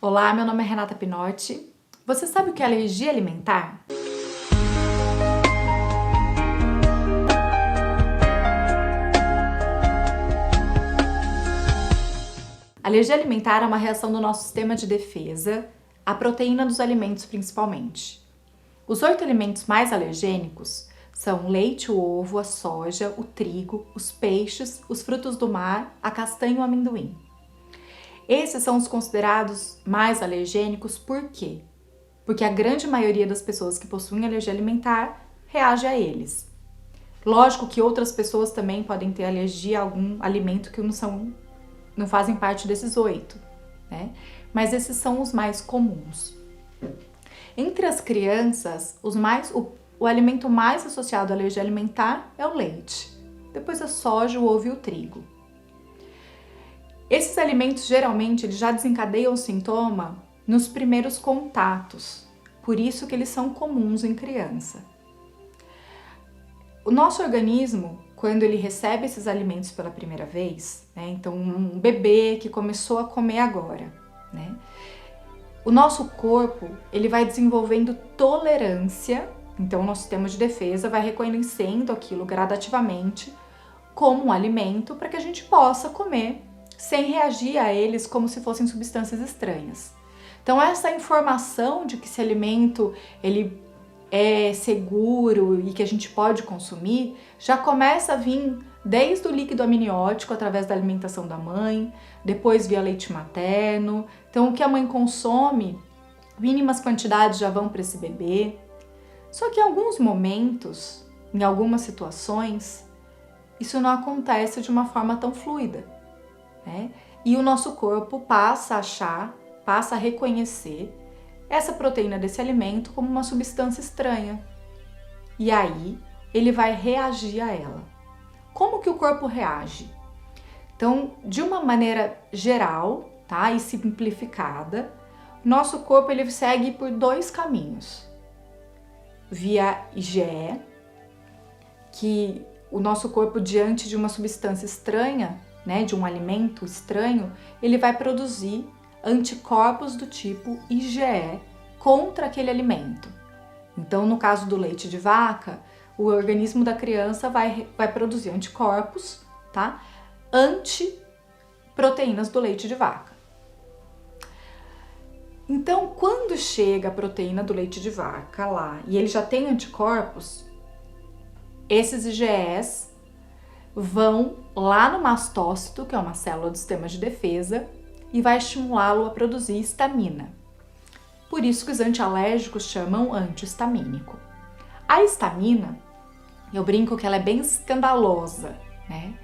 Olá, meu nome é Renata Pinotti. Você sabe o que é alergia alimentar? Alergia alimentar é uma reação do nosso sistema de defesa à proteína dos alimentos, principalmente. Os 8 alimentos mais alergênicos são o leite, o ovo, a soja, o trigo, os peixes, os frutos do mar, a castanha e o amendoim. Esses são os considerados mais alergênicos por quê? Porque a grande maioria das pessoas que possuem alergia alimentar reage a eles. Lógico que outras pessoas também podem ter alergia a algum alimento que não fazem parte desses 8, né? Mas esses são os mais comuns. Entre as crianças, o alimento mais associado à alergia alimentar é o leite, depois a soja, o ovo e o trigo. Esses alimentos geralmente eles já desencadeiam o sintoma nos primeiros contatos, por isso que eles são comuns em criança. O nosso organismo, quando ele recebe esses alimentos pela primeira vez, né, então um bebê que começou a comer agora, né, o nosso corpo ele vai desenvolvendo tolerância, então o nosso sistema de defesa vai reconhecendo aquilo gradativamente como um alimento para que a gente possa comer sem reagir a eles como se fossem substâncias estranhas. Então essa informação de que esse alimento ele é seguro e que a gente pode consumir já começa a vir desde o líquido amniótico através da alimentação da mãe, depois via leite materno. Então o que a mãe consome, mínimas quantidades já vão para esse bebê. Só que em alguns momentos, em algumas situações, isso não acontece de uma forma tão fluida, né? E o nosso corpo passa a reconhecer essa proteína desse alimento como uma substância estranha. E aí, ele vai reagir a ela. Como que o corpo reage? Então, de uma maneira geral, tá, e simplificada, nosso corpo ele segue por 2 caminhos. Via IgE, que o nosso corpo diante de uma substância estranha, né, de um alimento estranho, ele vai produzir anticorpos do tipo IgE contra aquele alimento. Então, no caso do leite de vaca, o organismo da criança vai produzir anticorpos, tá? Anti-proteínas do leite de vaca. Então, quando chega a proteína do leite de vaca lá e ele já tem anticorpos, esses IgEs vão lá no mastócito, que é uma célula do sistema de defesa, e vai estimulá-lo a produzir histamina. Por isso que os antialérgicos chamam antihistamínico. A histamina, eu brinco que ela é bem escandalosa, né?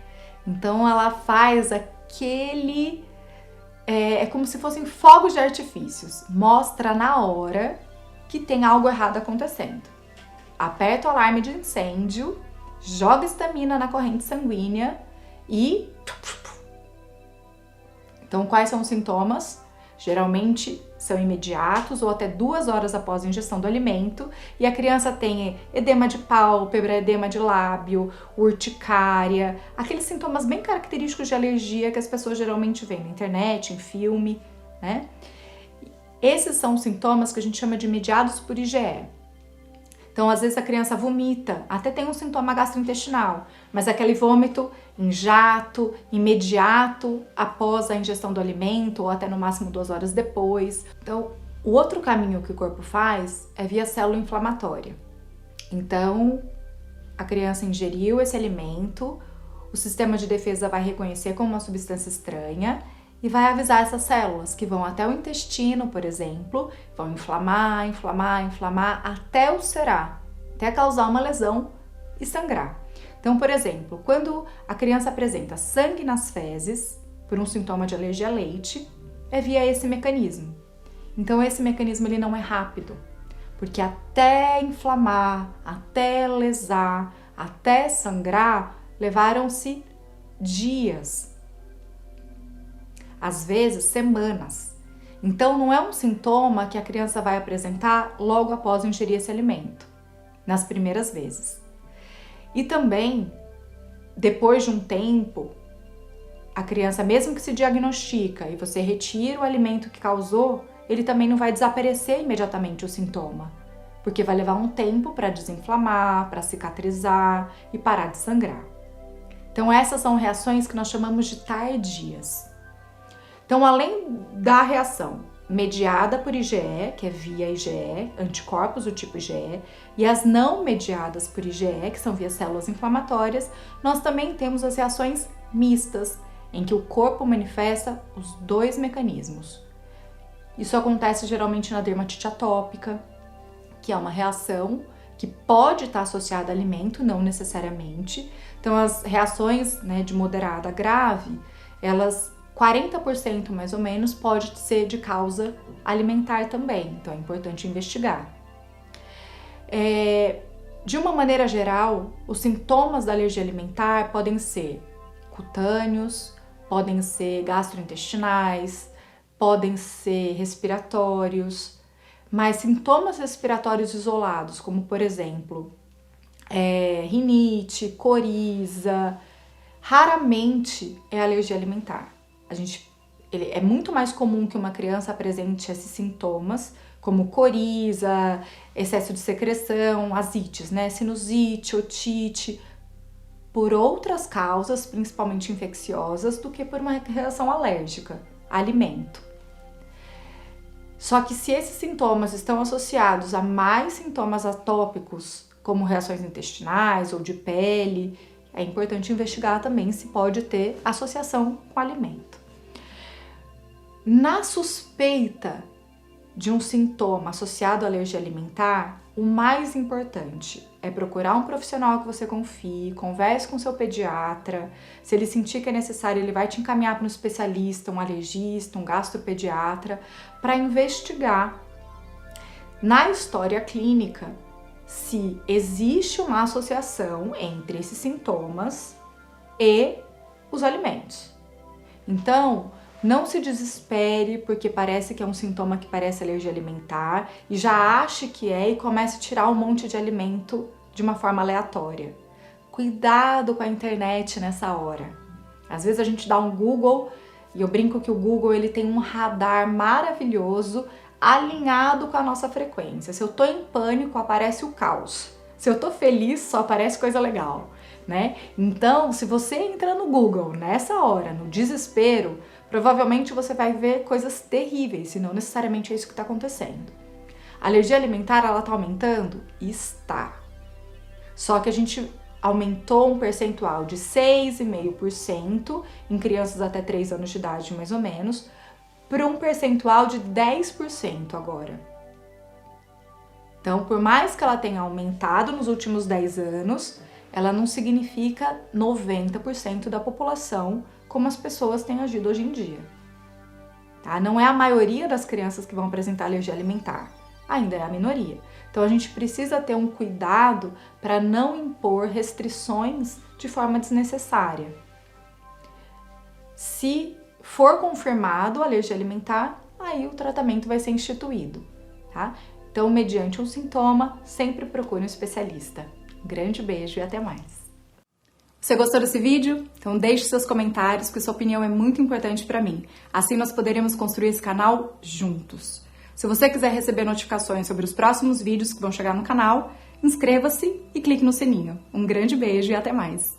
Então ela faz aquele... É como se fossem fogos de artifícios. Mostra na hora que tem algo errado acontecendo. Aperta o alarme de incêndio, joga histamina na corrente sanguínea e... Então, quais são os sintomas? Geralmente são imediatos ou até 2 horas após a ingestão do alimento e a criança tem edema de pálpebra, edema de lábio, urticária, aqueles sintomas bem característicos de alergia que as pessoas geralmente veem na internet, em filme, né? Esses são os sintomas que a gente chama de mediados por IgE. Então, às vezes a criança vomita, até tem um sintoma gastrointestinal, mas aquele vômito em jato, imediato após a ingestão do alimento ou até no máximo 2 horas depois. Então, o outro caminho que o corpo faz é via célula inflamatória. Então, a criança ingeriu esse alimento, o sistema de defesa vai reconhecer como uma substância estranha e vai avisar essas células que vão até o intestino, por exemplo, vão inflamar até ulcerar, até causar uma lesão e sangrar. Então, por exemplo, quando a criança apresenta sangue nas fezes por um sintoma de alergia a leite, é via esse mecanismo. Então, esse mecanismo ele não é rápido, porque até inflamar, até lesar, até sangrar, levaram-se dias. Às vezes, semanas. Então, não é um sintoma que a criança vai apresentar logo após ingerir esse alimento, nas primeiras vezes. E também, depois de um tempo, a criança, mesmo que se diagnostica e você retira o alimento que causou, ele também não vai desaparecer imediatamente o sintoma, porque vai levar um tempo para desinflamar, para cicatrizar e parar de sangrar. Então essas são reações que nós chamamos de tardias. Então, além da reação mediada por IgE, que é via IgE, anticorpos do tipo IgE, e as não mediadas por IgE, que são via células inflamatórias, nós também temos as reações mistas, em que o corpo manifesta os dois mecanismos. Isso acontece geralmente na dermatite atópica, que é uma reação que pode estar associada a alimento, não necessariamente. Então, as reações, de moderada a grave, elas 40% mais ou menos pode ser de causa alimentar também, então é importante investigar. De uma maneira geral, os sintomas da alergia alimentar podem ser cutâneos, podem ser gastrointestinais, podem ser respiratórios, mas sintomas respiratórios isolados, como por exemplo, rinite, coriza, raramente é alergia alimentar. É muito mais comum que uma criança apresente esses sintomas, como coriza, excesso de secreção, asites, sinusite, otite, por outras causas, principalmente infecciosas, do que por uma reação alérgica a alimento. Só que se esses sintomas estão associados a mais sintomas atópicos, como reações intestinais ou de pele, é importante investigar também se pode ter associação com o alimento. Na suspeita de um sintoma associado à alergia alimentar, o mais importante é procurar um profissional que você confie, converse com seu pediatra. Se ele sentir que é necessário, ele vai te encaminhar para um especialista, um alergista, um gastropediatra, para investigar na história clínica se existe uma associação entre esses sintomas e os alimentos. Então, não se desespere porque parece que é um sintoma que parece alergia alimentar e já ache que é e comece a tirar um monte de alimento de uma forma aleatória. Cuidado com a internet nessa hora. Às vezes a gente dá um Google e eu brinco que o Google ele tem um radar maravilhoso alinhado com a nossa frequência. Se eu tô em pânico, aparece o caos. Se eu tô feliz, só aparece coisa legal, Então, se você entra no Google nessa hora, no desespero, provavelmente você vai ver coisas terríveis, e não necessariamente é isso que está acontecendo. A alergia alimentar, ela está aumentando? Está. Só que a gente aumentou um percentual de 6,5% em crianças até 3 anos de idade, mais ou menos, para um percentual de 10% agora. Então, por mais que ela tenha aumentado nos últimos 10 anos, ela não significa 90% da população como as pessoas têm agido hoje em dia. Tá? Não é a maioria das crianças que vão apresentar alergia alimentar, ainda é a minoria. Então a gente precisa ter um cuidado para não impor restrições de forma desnecessária. Se for confirmado a alergia alimentar, aí o tratamento vai ser instituído, tá? Então, mediante um sintoma, sempre procure um especialista. Grande beijo e até mais! Você gostou desse vídeo? Então deixe seus comentários, porque sua opinião é muito importante para mim. Assim nós poderemos construir esse canal juntos. Se você quiser receber notificações sobre os próximos vídeos que vão chegar no canal, inscreva-se e clique no sininho. Um grande beijo e até mais!